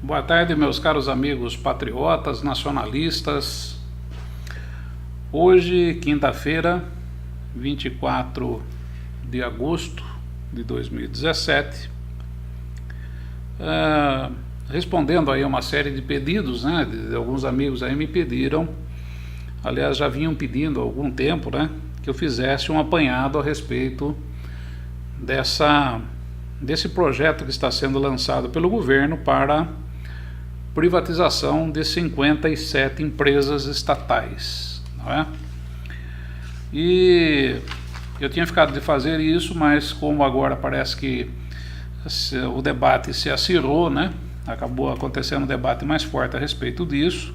Boa tarde, meus caros amigos patriotas, nacionalistas. Hoje, quinta-feira, 24 de agosto de 2017, respondendo aí a uma série de pedidos, né, de alguns amigos aí me pediram, aliás, já vinham pedindo há algum tempo, né, que eu fizesse um apanhado a respeito desse projeto que está sendo lançado pelo governo para privatização de 57 empresas estatais, não é? E eu tinha ficado de fazer isso, mas como agora parece que o debate se acirrou, né? Acabou acontecendo um debate mais forte a respeito disso.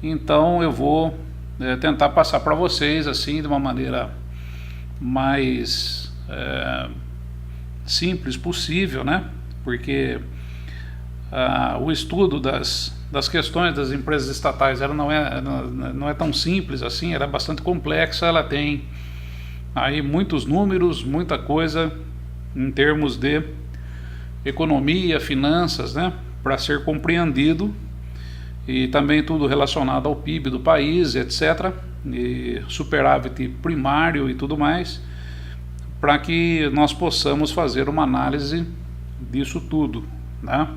Então eu vou tentar passar para vocês assim de uma maneira mais simples possível, né? Porque o estudo das questões das empresas estatais ela não é tão simples assim, ela é bastante complexa, ela tem aí muitos números, muita coisa em termos de economia, finanças, né, para ser compreendido, e também tudo relacionado ao PIB do país, etc., e superávit primário e tudo mais, para que nós possamos fazer uma análise disso tudo, né?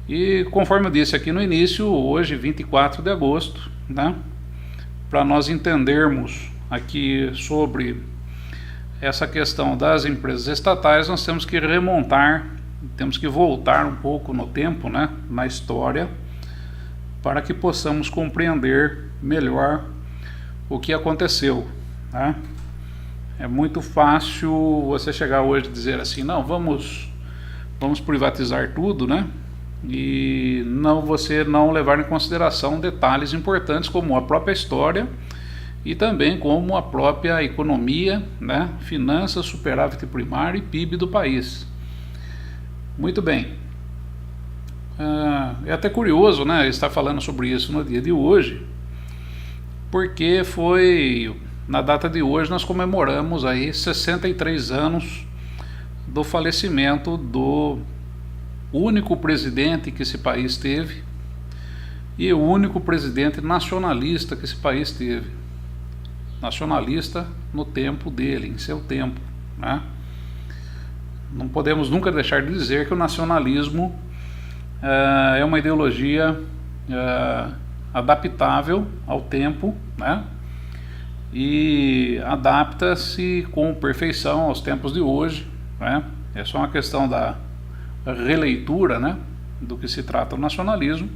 E conforme eu disse aqui no início, hoje 24 de agosto, né, para nós entendermos aqui sobre essa questão das empresas estatais, nós temos que remontar, temos que voltar um pouco no tempo, né, na história, para que possamos compreender melhor o que aconteceu, né? É muito fácil você chegar hoje e dizer assim, não, vamos privatizar tudo, né? E você não levar em consideração detalhes importantes como a própria história e também como a própria economia, né, finanças, superávit primário e PIB do país. Muito bem. É até curioso, né, estar falando sobre isso no dia de hoje, porque na data de hoje nós comemoramos aí 63 anos do falecimento do único presidente que esse país teve e o único presidente nacionalista que esse país teve. Nacionalista no tempo dele, em seu tempo, né? Não podemos nunca deixar de dizer que o nacionalismo é uma ideologia adaptável ao tempo, né? E adapta-se com perfeição aos tempos de hoje, né? É só uma questão da releitura, né, do que se trata o nacionalismo.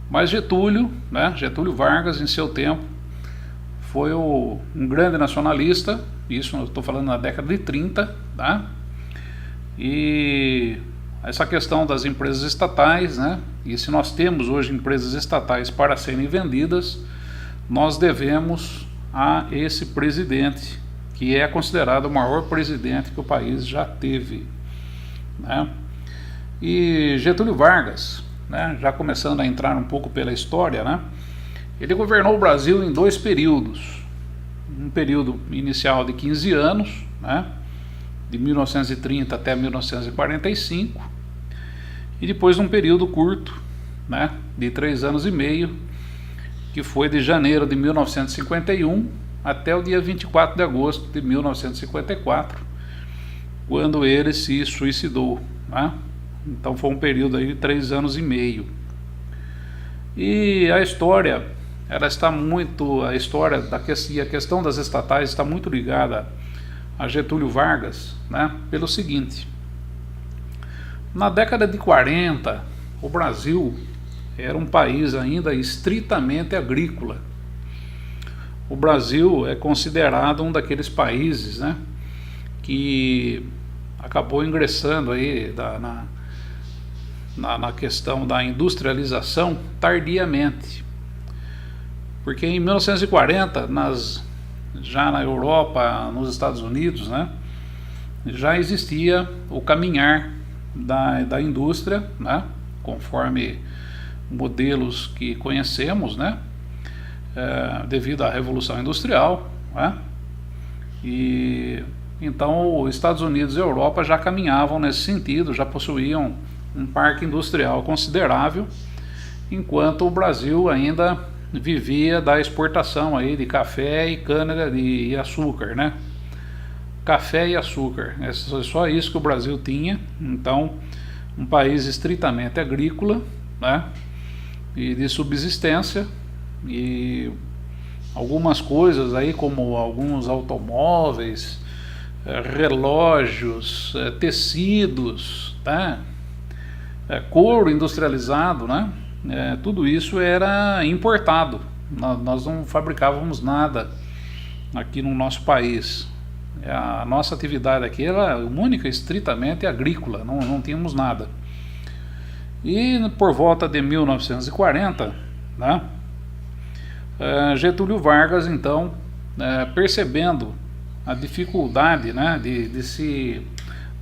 Mas Getúlio, né, Getúlio Vargas, em seu tempo, foi um grande nacionalista, isso eu estou falando na década de 30, tá? E essa questão das empresas estatais, né, e se nós temos hoje empresas estatais para serem vendidas, nós devemos a esse presidente, que é considerado o maior presidente que o país já teve, né? E Getúlio Vargas, né, já começando a entrar um pouco pela história, né, ele governou o Brasil em dois períodos. Um período inicial de 15 anos, né, de 1930 até 1945, e depois um período curto, né, de 3 anos e meio, que foi de janeiro de 1951 até o dia 24 de agosto de 1954, quando ele se suicidou, né? Então foi um período aí de 3 anos e meio. E a história, ela está muito, a história e a questão das estatais está muito ligada a Getúlio Vargas, né? Pelo seguinte: na década de 40, o Brasil era um país ainda estritamente agrícola. O Brasil é considerado um daqueles países, né, que acabou ingressando aí na questão da industrialização tardiamente, porque em 1940 já na Europa, nos Estados Unidos, né, já existia o caminhar da indústria, né, conforme modelos que conhecemos, né, devido à Revolução Industrial, né, e então os Estados Unidos e a Europa já caminhavam nesse sentido, já possuíam um parque industrial considerável, enquanto o Brasil ainda vivia da exportação aí de café e cana e açúcar, né? Café e açúcar, é só isso que o Brasil tinha. Então, um país estritamente agrícola, né? E de subsistência, e algumas coisas aí como alguns automóveis, relógios, tecidos, tá? Couro industrializado, né? Tudo isso era importado. Nós não fabricávamos nada aqui no nosso país. A nossa atividade aqui era única, estritamente agrícola, não tínhamos nada. E por volta de 1940, né, Getúlio Vargas, então, percebendo a dificuldade, né, de se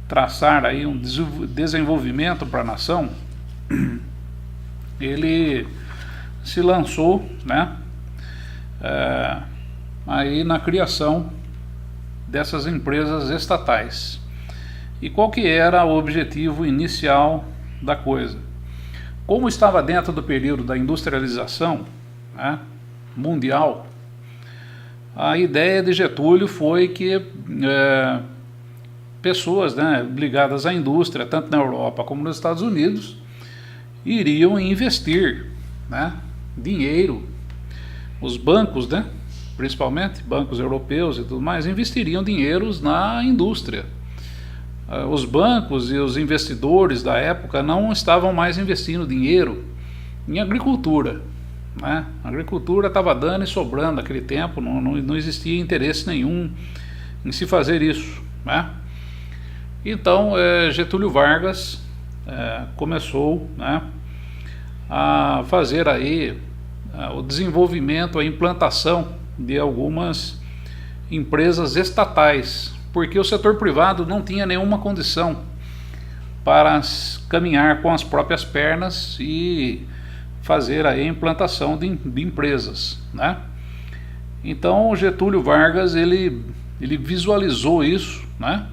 traçar aí um desenvolvimento para a nação, ele se lançou, né, aí na criação dessas empresas estatais. E qual que era o objetivo inicial da coisa? Como estava dentro do período da industrialização, né, mundial, a ideia de Getúlio foi que pessoas, né, ligadas à indústria, tanto na Europa como nos Estados Unidos, iriam investir, né, dinheiro. Os bancos, né, principalmente bancos europeus e tudo mais, investiriam dinheiros na indústria. Os bancos e os investidores da época não estavam mais investindo dinheiro em agricultura, né? A agricultura estava dando e sobrando naquele tempo, não existia interesse nenhum em se fazer isso, né? Então Getúlio Vargas começou, né, a fazer aí o desenvolvimento, a implantação de algumas empresas estatais, porque o setor privado não tinha nenhuma condição para caminhar com as próprias pernas e fazer a implantação de empresas, né? Então o Getúlio Vargas ele visualizou isso, né?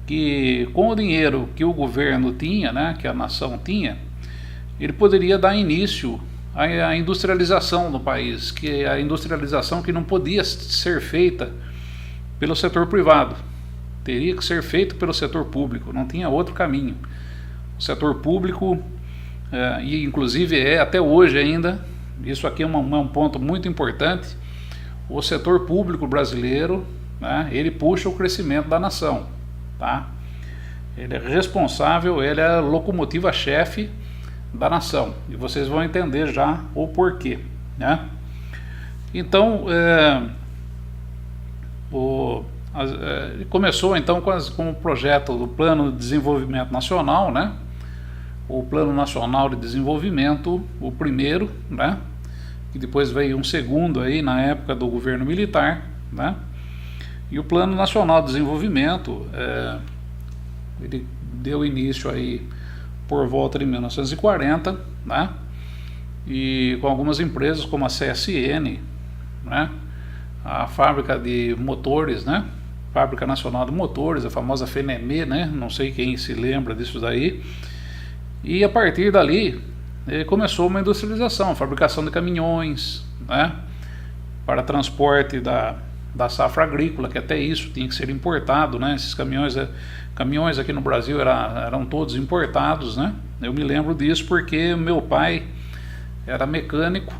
Que com o dinheiro que o governo tinha, né, que a nação tinha, ele poderia dar início à industrialização do país, que é a industrialização que não podia ser feita pelo setor privado, teria que ser feito pelo setor público, não tinha outro caminho. O setor público, e inclusive até hoje ainda, isso aqui é um ponto muito importante, o setor público brasileiro, né, ele puxa o crescimento da nação, tá? Ele é responsável, ele é a locomotiva-chefe da nação, e vocês vão entender já o porquê, né? Então, ele começou então com o projeto do Plano de Desenvolvimento Nacional, né? O Plano Nacional de Desenvolvimento, o primeiro, né? Que depois veio um segundo aí na época do governo militar, né? E o Plano Nacional de Desenvolvimento, ele deu início aí por volta de 1940, né? E com algumas empresas como a CSN, né? A fábrica de motores, né? Fábrica Nacional de Motores, a famosa FENEME, né? Não sei quem se lembra disso daí. E a partir dali começou uma industrialização, fabricação de caminhões, né? Para transporte da safra agrícola, que até isso tinha que ser importado, né? Esses caminhões aqui no Brasil eram todos importados, né? Eu me lembro disso porque meu pai era mecânico,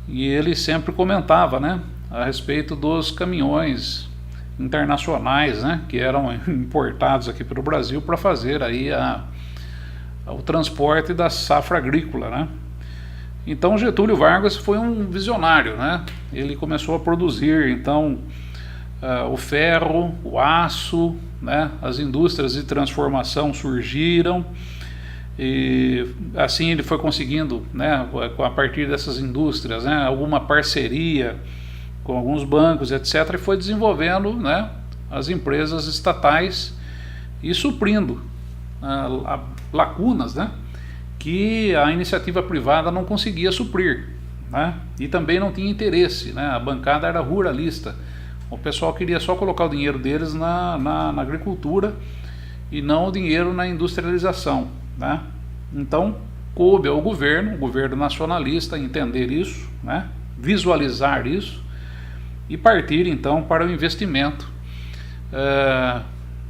e ele sempre comentava, né, a respeito dos caminhões internacionais, né, que eram importados aqui para o Brasil para fazer aí o transporte da safra agrícola, né? Então Getúlio Vargas foi um visionário, né? Ele começou a produzir então o ferro, o aço, né? As indústrias de transformação surgiram. E assim ele foi conseguindo, né, a partir dessas indústrias, né, alguma parceria com alguns bancos, etc., e foi desenvolvendo, né, as empresas estatais e suprindo lacunas, né, que a iniciativa privada não conseguia suprir, né, e também não tinha interesse, né, a bancada era ruralista, o pessoal queria só colocar o dinheiro deles na agricultura e não o dinheiro na industrialização, né? Então, coube ao governo, o governo nacionalista, entender isso, né? Visualizar isso e partir então para o investimento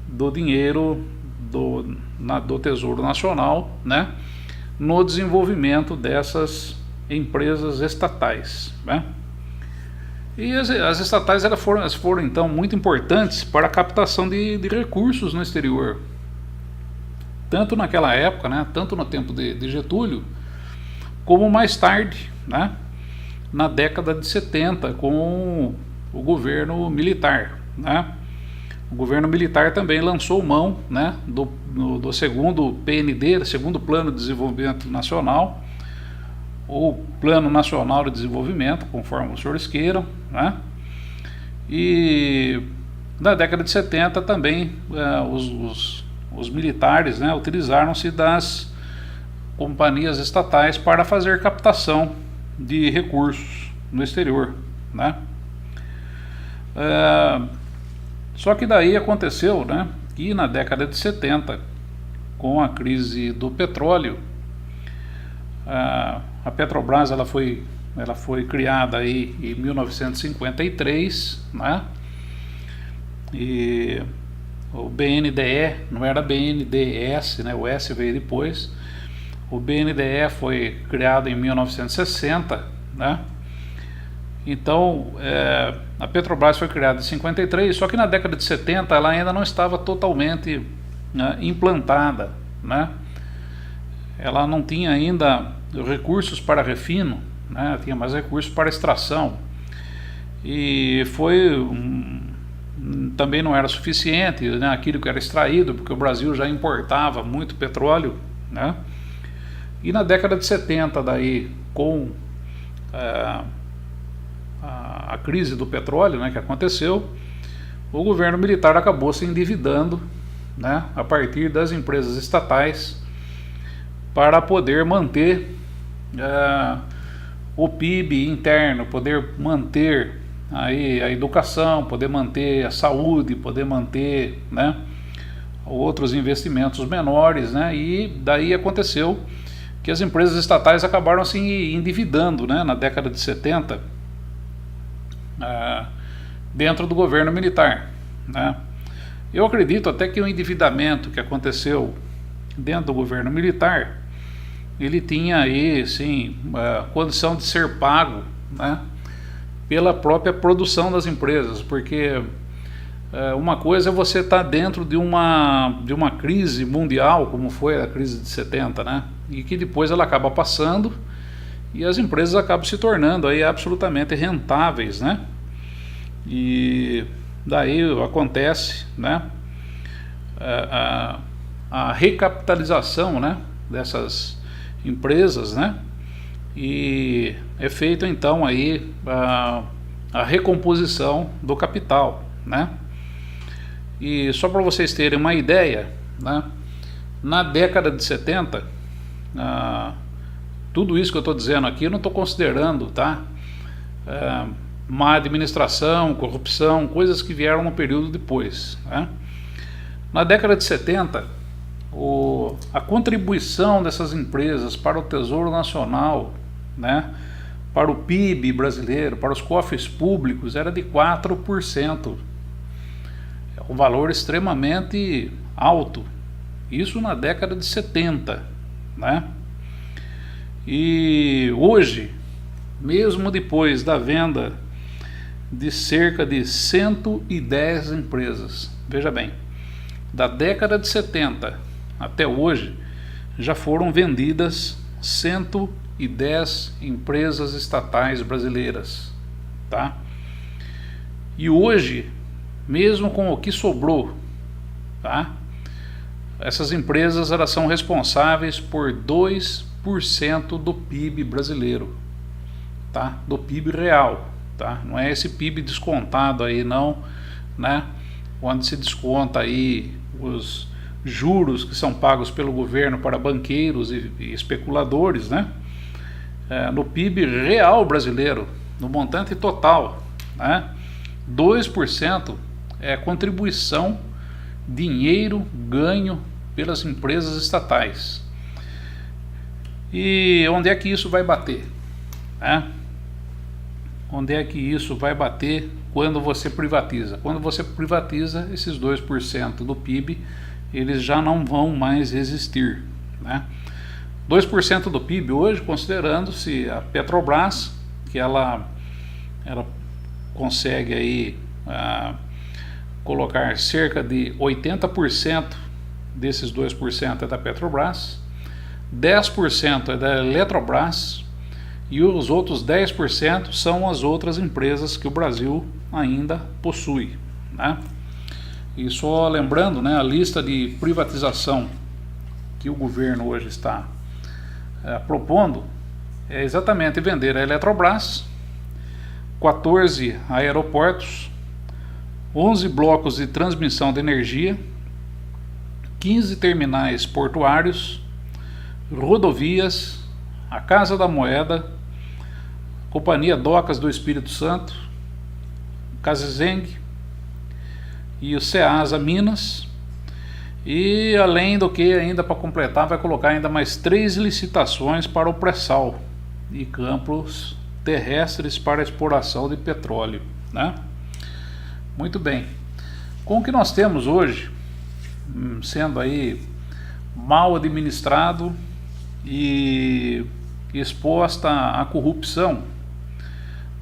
do dinheiro do Tesouro Nacional, né? No desenvolvimento dessas empresas estatais, né? E as estatais elas foram então muito importantes para a captação de recursos no exterior, tanto naquela época, né, tanto no tempo de Getúlio, como mais tarde, né, na década de 70, com o governo militar, né? O governo militar também lançou mão, né, do segundo PND, segundo Plano de Desenvolvimento Nacional, ou Plano Nacional de Desenvolvimento, conforme os senhores queiram, né? E na década de 70 também os militares, né, utilizaram-se das companhias estatais para fazer captação de recursos no exterior, né? Só que daí aconteceu, né, que na década de 70, com a crise do petróleo, a Petrobras ela foi criada aí em 1953, né? E o BNDE, não era BNDES, né? O S veio depois. O BNDE foi criado em 1960, né? Então, a Petrobras foi criada em 53, só que na década de 70 ela ainda não estava totalmente, né, implantada, né? Ela não tinha ainda recursos para refino, né? Tinha mais recursos para extração. E também não era suficiente, né, aquilo que era extraído, porque o Brasil já importava muito petróleo, né? E na década de 70, daí, com a crise do petróleo, né, que aconteceu, o governo militar acabou se endividando, né, a partir das empresas estatais para poder manter o PIB interno, poder manter aí a educação, poder manter a saúde, poder manter, né, outros investimentos menores, né? E daí aconteceu que as empresas estatais acabaram se endividando, né, na década de 70, dentro do governo militar, né? Eu acredito até que o endividamento que aconteceu dentro do governo militar, ele tinha aí, sim, condição de ser pago, né, pela própria produção das empresas, porque uma coisa é você estar dentro de uma crise mundial, como foi a crise de 70, né, e que depois ela acaba passando e as empresas acabam se tornando aí absolutamente rentáveis, né, e daí acontece, né, a recapitalização, né, dessas empresas, né, e é feito então aí a recomposição do capital, né. E só para vocês terem uma ideia, né, na década de 70, tudo isso que eu estou dizendo aqui eu não estou considerando, tá, má administração, corrupção, coisas que vieram no período depois, né. Na década de 70, a contribuição dessas empresas para o Tesouro Nacional, né, para o PIB brasileiro, para os cofres públicos, era de 4%. É um valor extremamente alto. Isso na década de 70, né? E hoje, mesmo depois da venda de cerca de 110 empresas, veja bem, da década de 70 até hoje, já foram vendidas 110 empresas estatais brasileiras, tá? E hoje, mesmo com o que sobrou, tá, essas empresas elas são responsáveis por 2% do PIB brasileiro, tá? Do PIB real, tá? Não é esse PIB descontado aí não, né? Onde se desconta aí os juros que são pagos pelo governo para banqueiros e especuladores, né? No PIB real brasileiro, no montante total, né? 2% é contribuição dinheiro ganho pelas empresas estatais. E onde é que isso vai bater? Onde é que isso vai bater quando você privatiza? Quando você privatiza, esses 2% do PIB, eles já não vão mais existir, 2% do PIB hoje, considerando-se a Petrobras, que ela consegue aí colocar cerca de 80% desses 2% é da Petrobras, 10% é da Eletrobras e os outros 10% são as outras empresas que o Brasil ainda possui, E só lembrando, a lista de privatização que o governo hoje está propondo é exatamente vender a Eletrobras, 14 aeroportos, 11 blocos de transmissão de energia, 15 terminais portuários, rodovias, a Casa da Moeda, Companhia Docas do Espírito Santo, Casizeng e o Ceasa Minas. E além do que, ainda para completar, vai colocar ainda mais 3 licitações para o pré-sal e campos terrestres para exploração de petróleo, Muito bem. Com o que nós temos hoje, sendo aí mal administrado e exposta à corrupção,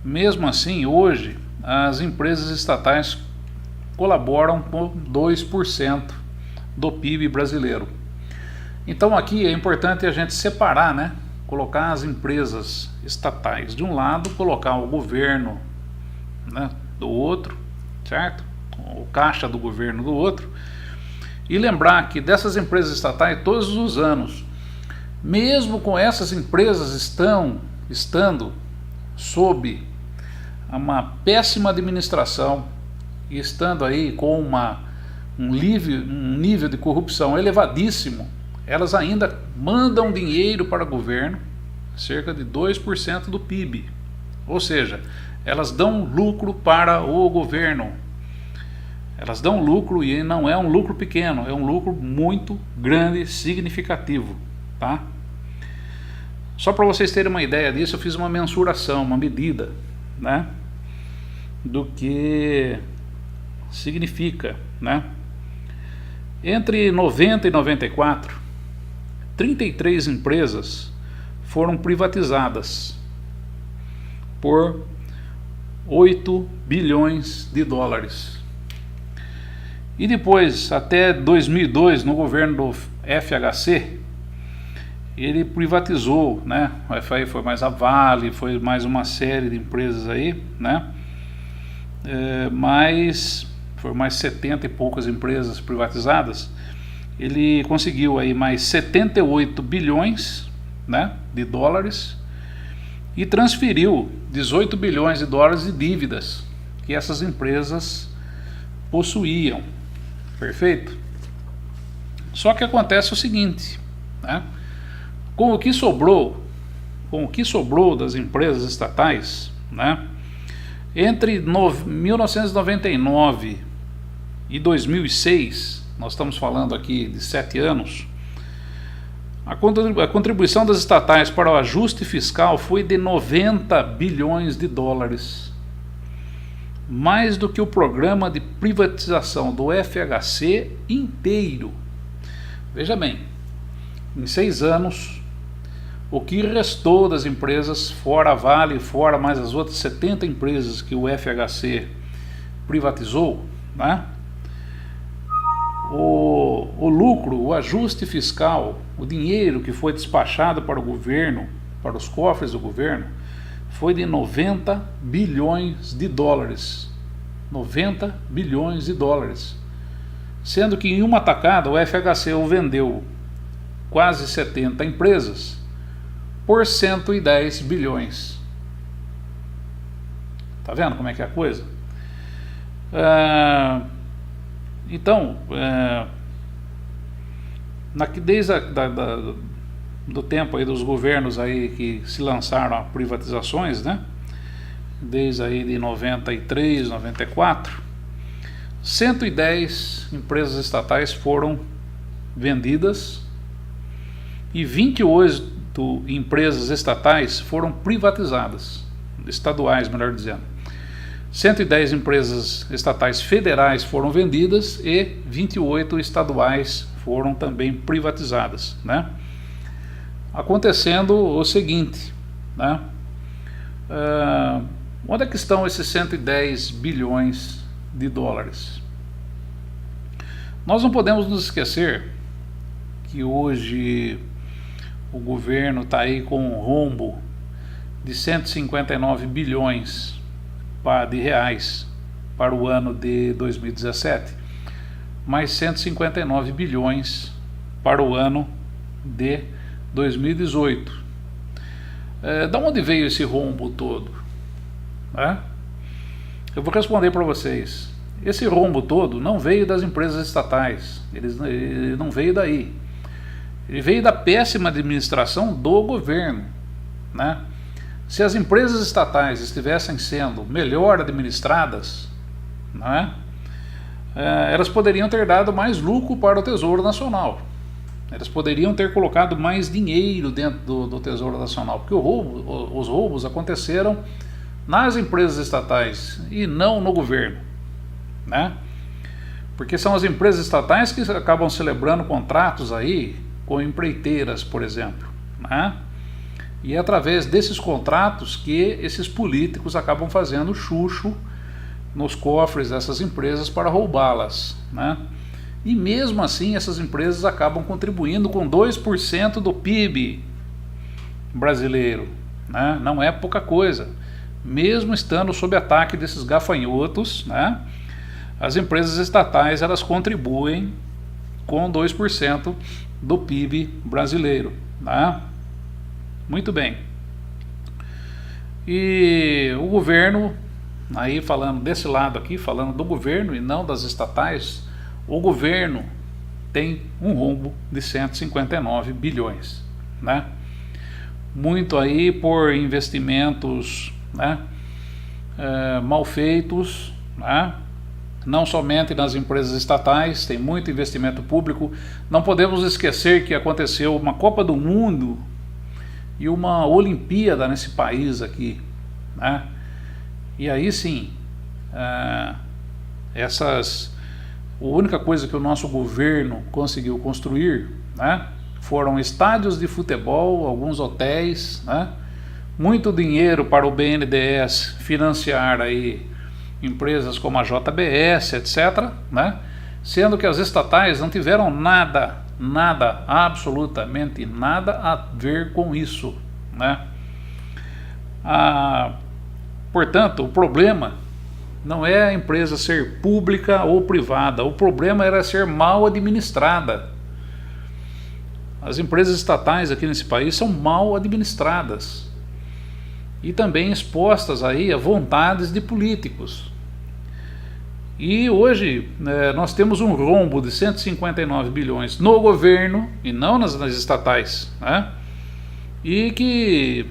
mesmo assim, hoje, as empresas estatais colaboram com 2% do PIB brasileiro. Então aqui é importante a gente separar, colocar as empresas estatais de um lado, colocar o governo do outro, certo? O caixa do governo do outro, e lembrar que dessas empresas estatais, todos os anos, mesmo com essas empresas estando sob uma péssima administração e estando aí com um nível de corrupção elevadíssimo, elas ainda mandam dinheiro para o governo, cerca de 2% do PIB, ou seja, elas dão lucro para o governo, elas dão lucro e não é um lucro pequeno, é um lucro muito grande e significativo, Só para vocês terem uma ideia disso, eu fiz uma mensuração, uma medida, do que significa, Entre 90 e 94, 33 empresas foram privatizadas por 8 bilhões de dólares. E depois, até 2002, no governo do FHC, ele privatizou, Foi mais a Vale, foi mais uma série de empresas aí, Foram mais 70 e poucas empresas privatizadas. Ele conseguiu aí mais 78 bilhões, de dólares, e transferiu 18 bilhões de dólares de dívidas que essas empresas possuíam. Perfeito? Só que acontece o seguinte, com o que sobrou das empresas estatais, entre 1999 e 2006, nós estamos falando aqui de 7 anos, a contribuição das estatais para o ajuste fiscal foi de 90 bilhões de dólares, mais do que o programa de privatização do FHC inteiro. Veja bem, em 6 anos, o que restou das empresas, fora a Vale, fora mais as outras 70 empresas que o FHC privatizou, o lucro, o ajuste fiscal, o dinheiro que foi despachado para o governo, para os cofres do governo, foi de 90 bilhões de dólares. 90 bilhões de dólares. Sendo que em uma tacada o FHC vendeu quase 70 empresas por 110 bilhões. Tá vendo como é que é a coisa? Então, desde do tempo aí dos governos aí que se lançaram a privatizações, desde aí de 93, 94, 110 empresas estatais foram vendidas e 28 empresas estatais foram privatizadas, estaduais, melhor dizendo. 110 empresas estatais federais foram vendidas e 28 estaduais foram também privatizadas, né? Acontecendo o seguinte, né? Onde é que estão esses 110 bilhões de dólares? Nós não podemos nos esquecer que hoje o governo está aí com um rombo de 159 bilhões de reais para o ano de 2017, mais 159 bilhões para o ano de 2018. Da onde veio esse rombo todo? Eu vou responder para vocês. Esse rombo todo não veio das empresas estatais, ele não veio daí. Ele veio da péssima administração do governo, né? Se as empresas estatais estivessem sendo melhor administradas, né, elas poderiam ter dado mais lucro para o Tesouro Nacional. Elas poderiam ter colocado mais dinheiro dentro do Tesouro Nacional, porque os roubos aconteceram nas empresas estatais e não no governo, né? Porque são as empresas estatais que acabam celebrando contratos aí com empreiteiras, por exemplo, né? E é através desses contratos que esses políticos acabam fazendo chucho nos cofres dessas empresas para roubá-las, né? E mesmo assim essas empresas acabam contribuindo com 2% do PIB brasileiro, né? Não é pouca coisa. Mesmo estando sob ataque desses gafanhotos, né? As empresas estatais elas contribuem com 2% do PIB brasileiro, né? Muito bem. E o governo, aí falando desse lado aqui, falando do governo e não das estatais, o governo tem um rombo de 159 bilhões, né? Muito aí por investimentos, né, mal feitos, né? Não somente nas empresas estatais, tem muito investimento público. Não podemos esquecer que aconteceu uma Copa do Mundo e uma Olimpíada nesse país aqui, né? E aí sim, a única coisa que o nosso governo conseguiu construir, né, foram estádios de futebol, alguns hotéis, né? Muito dinheiro para o BNDES financiar aí empresas como a JBS, etc., né? Sendo que as estatais não tiveram nada, absolutamente nada a ver com isso, né? Portanto, o problema não é a empresa ser pública ou privada, o problema era ser mal administrada. As empresas estatais aqui nesse país são mal administradas e também expostas aí a vontades de políticos. E hoje nós temos um rombo de 159 bilhões no governo e não nas estatais, né? E que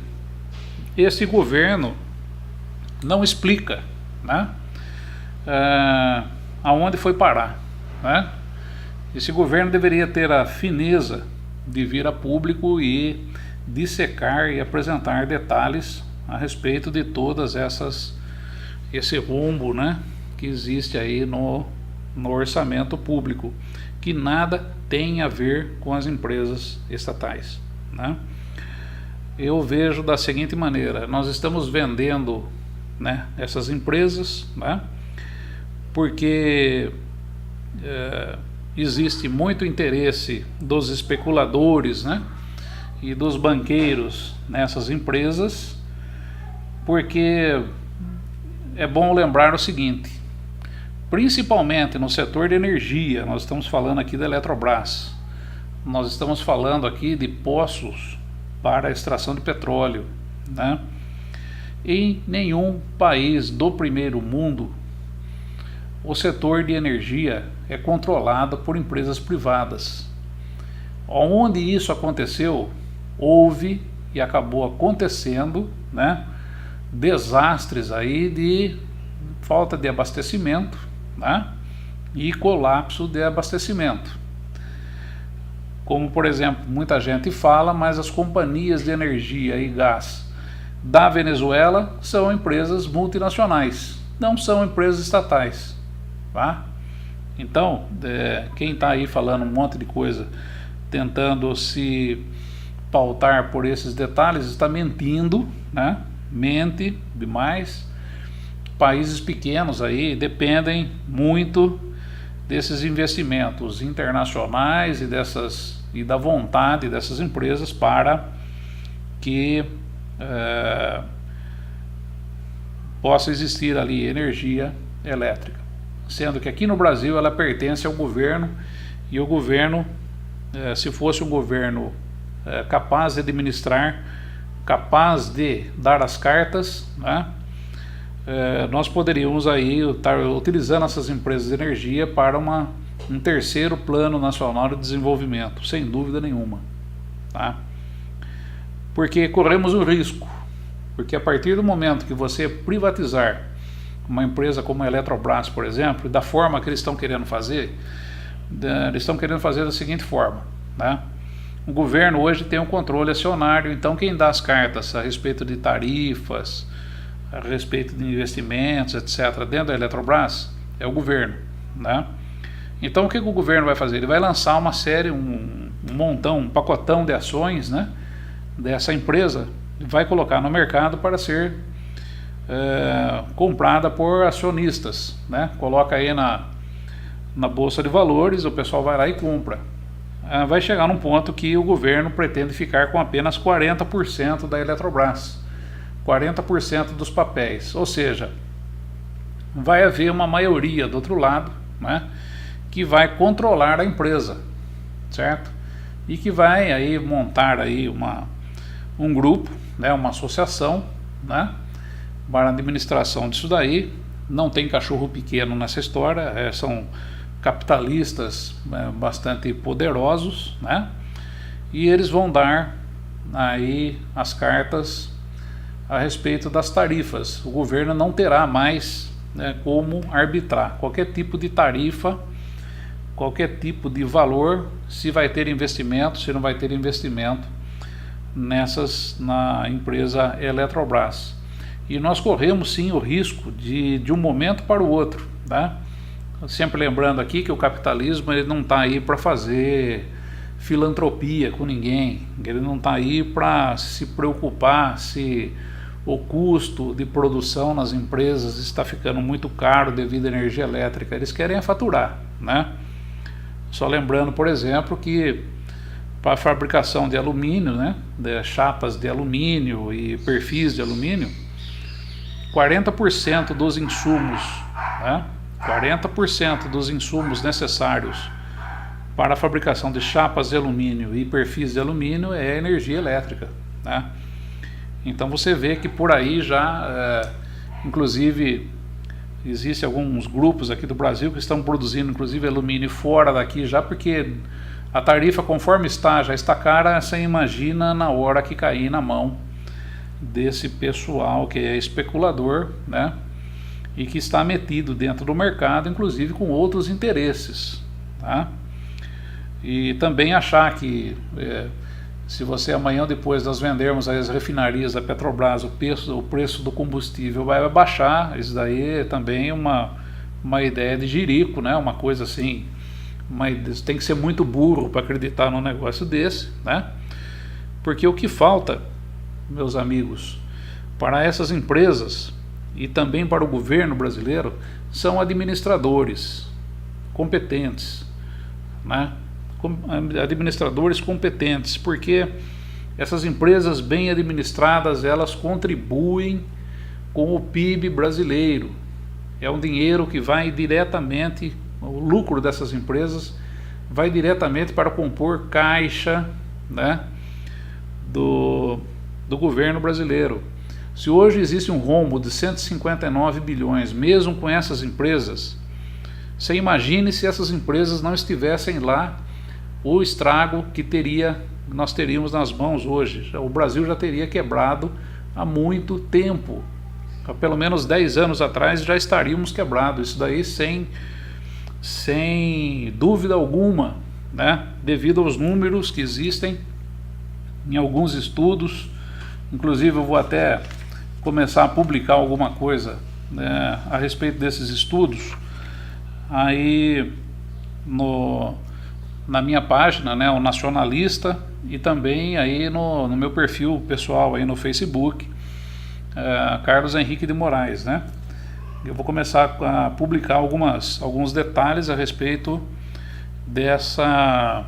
esse governo não explica, né, aonde foi parar, né? Esse governo deveria ter a fineza de vir a público e dissecar e apresentar detalhes a respeito de todas esse rombo, né, que existe aí no orçamento público, que nada tem a ver com as empresas estatais, né? Eu vejo da seguinte maneira: nós estamos vendendo, né, essas empresas, né, porque existe muito interesse dos especuladores, né, e dos banqueiros nessas empresas, porque é bom lembrar o seguinte: principalmente no setor de energia, nós estamos falando aqui da Eletrobras, nós estamos falando aqui de poços para a extração de petróleo, né? Em nenhum país do primeiro mundo o setor de energia é controlado por empresas privadas. Onde isso aconteceu, houve e acabou acontecendo, né, desastres aí de falta de abastecimento, né, e colapso de abastecimento. Como, por exemplo, muita gente fala, mas as companhias de energia e gás da Venezuela são empresas multinacionais, não são empresas estatais, tá? Então, quem está aí falando um monte de coisa, tentando se pautar por esses detalhes, está mentindo, né? Mente demais. Países pequenos aí dependem muito desses investimentos internacionais e da vontade dessas empresas para que possa existir ali energia elétrica, sendo que aqui no Brasil ela pertence ao governo, e o governo, se fosse um governo capaz de administrar, capaz de dar as cartas, né, nós poderíamos aí estar utilizando essas empresas de energia para um terceiro plano nacional de desenvolvimento, sem dúvida nenhuma, tá? Porque corremos o risco, porque a partir do momento que você privatizar uma empresa como a Eletrobras, por exemplo, da forma que eles estão querendo fazer da seguinte forma, né? O governo hoje tem um controle acionário, então quem dá as cartas a respeito de tarifas, a respeito de investimentos, etc., dentro da Eletrobras, é o governo, né? Então o que o governo vai fazer? Ele vai lançar uma série, um montão, um pacotão de ações, né, dessa empresa, vai colocar no mercado para ser comprada por acionistas, né? Coloca aí na Bolsa de Valores, o pessoal vai lá e compra. Vai chegar num ponto que o governo pretende ficar com apenas 40% da Eletrobras, 40% dos papéis, ou seja, vai haver uma maioria do outro lado, né, que vai controlar a empresa, certo? E que vai aí montar aí um grupo, né, uma associação, né, para a administração disso daí. Não tem cachorro pequeno nessa história, são capitalistas bastante poderosos, né, e eles vão dar aí as cartas a respeito das tarifas. O governo não terá mais, né, como arbitrar qualquer tipo de tarifa, qualquer tipo de valor, se vai ter investimento, se não vai ter investimento na empresa Eletrobras. E nós corremos sim o risco de um momento para o outro, tá? Sempre lembrando aqui que o capitalismo ele não está aí para fazer filantropia com ninguém, ele não está aí para se preocupar se o custo de produção nas empresas está ficando muito caro devido à energia elétrica. Eles querem faturar, né? Só lembrando, por exemplo, que para a fabricação de alumínio, né, de chapas de alumínio e perfis de alumínio, 40% dos insumos, né, 40% dos insumos necessários para a fabricação de chapas de alumínio e perfis de alumínio é energia elétrica, né? Então você vê que por aí já, inclusive, existem alguns grupos aqui do Brasil que estão produzindo inclusive alumínio fora daqui já, porque a tarifa conforme já está cara, você imagina na hora que cair na mão desse pessoal que é especulador, né, e que está metido dentro do mercado, inclusive com outros interesses, tá? E também achar que se você amanhã ou depois nós vendermos as refinarias da Petrobras, o preço do combustível vai baixar, isso daí é também uma ideia de jirico, né? Uma coisa assim, mas tem que ser muito burro para acreditar num negócio desse, né? Porque o que falta, meus amigos, para essas empresas e também para o governo brasileiro são administradores competentes, né? Administradores competentes, porque essas empresas bem administradas, elas contribuem com o PIB brasileiro. É um dinheiro que vai diretamente, o lucro dessas empresas vai diretamente para compor caixa, né, do governo brasileiro. Se hoje existe um rombo de 159 bilhões, mesmo com essas empresas, você imagine se essas empresas não estivessem lá, o estrago que nós teríamos nas mãos hoje. O Brasil já teria quebrado há muito tempo. Há pelo menos 10 anos atrás já estaríamos quebrados. Isso daí sem dúvida alguma, né, devido aos números que existem em alguns estudos. Inclusive eu vou até começar a publicar alguma coisa, né, a respeito desses estudos aí na minha página, né, o Nacionalista, e também aí no meu perfil pessoal aí no Facebook, Carlos Henrique de Moraes, né? Eu vou começar a publicar alguns detalhes a respeito dessa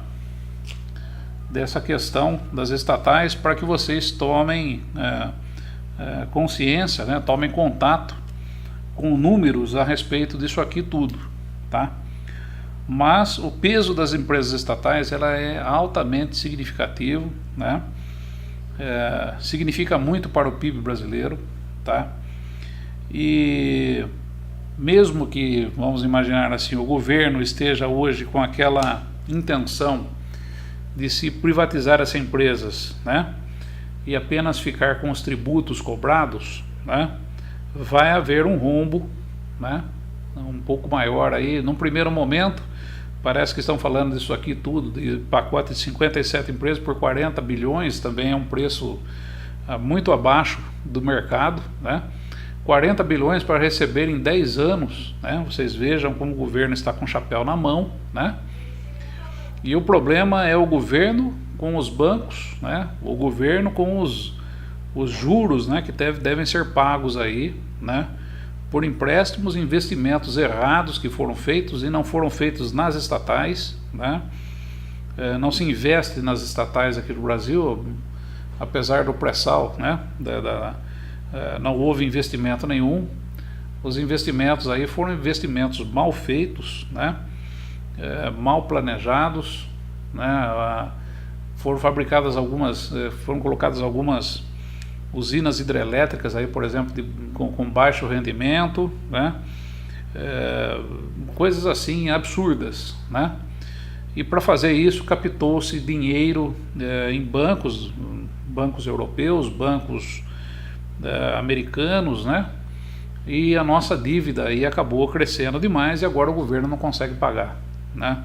questão das estatais, para que vocês tomem consciência, né, tomem contato com números a respeito disso aqui tudo, tá? Mas o peso das empresas estatais, ela é altamente significativo, né? Significa muito para o PIB brasileiro, tá? E mesmo que, vamos imaginar assim, o governo esteja hoje com aquela intenção de se privatizar essas empresas, né, e apenas ficar com os tributos cobrados, né, vai haver um rombo, né, um pouco maior aí. Num primeiro momento, parece que estão falando disso aqui tudo, de pacote de 57 empresas por 40 bilhões, também é um preço muito abaixo do mercado, né? 40 bilhões para receber em 10 anos, né? Vocês vejam como o governo está com o chapéu na mão, né? E o problema é o governo com os bancos, né? O governo com os juros, né, que devem ser pagos aí, né, por empréstimos e investimentos errados que foram feitos e não foram feitos nas estatais, né? Não se investe nas estatais aqui no Brasil, apesar do pré-sal, né? Não houve investimento nenhum. Os investimentos aí foram investimentos mal feitos, né? Mal planejados, né? Foram colocadas algumas usinas hidrelétricas aí, por exemplo, com baixo rendimento, né? Coisas assim absurdas, né? E para fazer isso captou-se dinheiro em bancos europeus, bancos americanos, né? E a nossa dívida aí acabou crescendo demais e agora o governo não consegue pagar, né?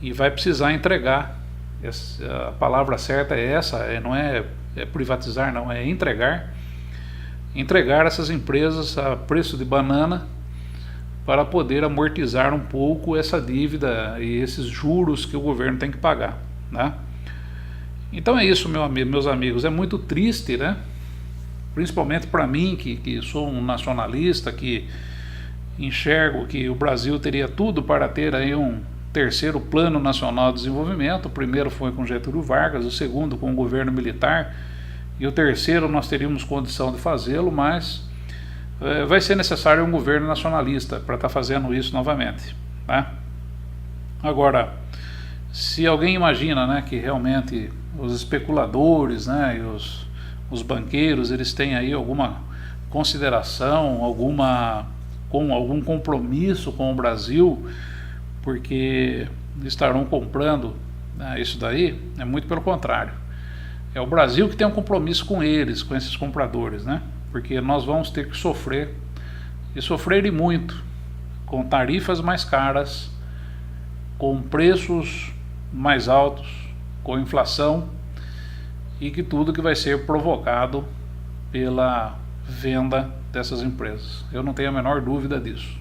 E vai precisar entregar. A palavra certa é essa, não é privatizar, não, é entregar essas empresas a preço de banana, para poder amortizar um pouco essa dívida e esses juros que o governo tem que pagar, né? Então é isso, meus amigos, é muito triste, né? Principalmente para mim, que sou um nacionalista, que enxergo que o Brasil teria tudo para ter aí um terceiro plano nacional de desenvolvimento. O primeiro foi com Getúlio Vargas, o segundo com o governo militar, e o terceiro nós teríamos condição de fazê-lo, mas vai ser necessário um governo nacionalista para estar fazendo isso novamente, né? Agora, se alguém imagina, né, que realmente os especuladores, né, e os banqueiros, eles têm aí alguma consideração, algum compromisso com o Brasil, porque estarão comprando, né, isso daí, é muito pelo contrário. É o Brasil que tem um compromisso com eles, com esses compradores, né? Porque nós vamos ter que sofrer, e sofrer e muito, com tarifas mais caras, com preços mais altos, com inflação, e que tudo que vai ser provocado pela venda dessas empresas. Eu não tenho a menor dúvida disso.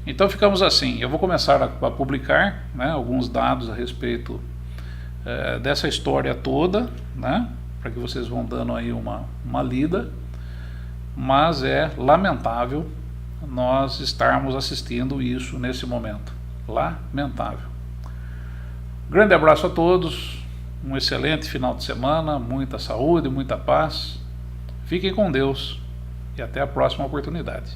Então ficamos assim. Eu vou começar a publicar, né, alguns dados a respeito dessa história toda, né, para que vocês vão dando aí uma lida, mas é lamentável nós estarmos assistindo isso nesse momento. Lamentável. Grande abraço a todos, um excelente final de semana, muita saúde, muita paz, fiquem com Deus e até a próxima oportunidade.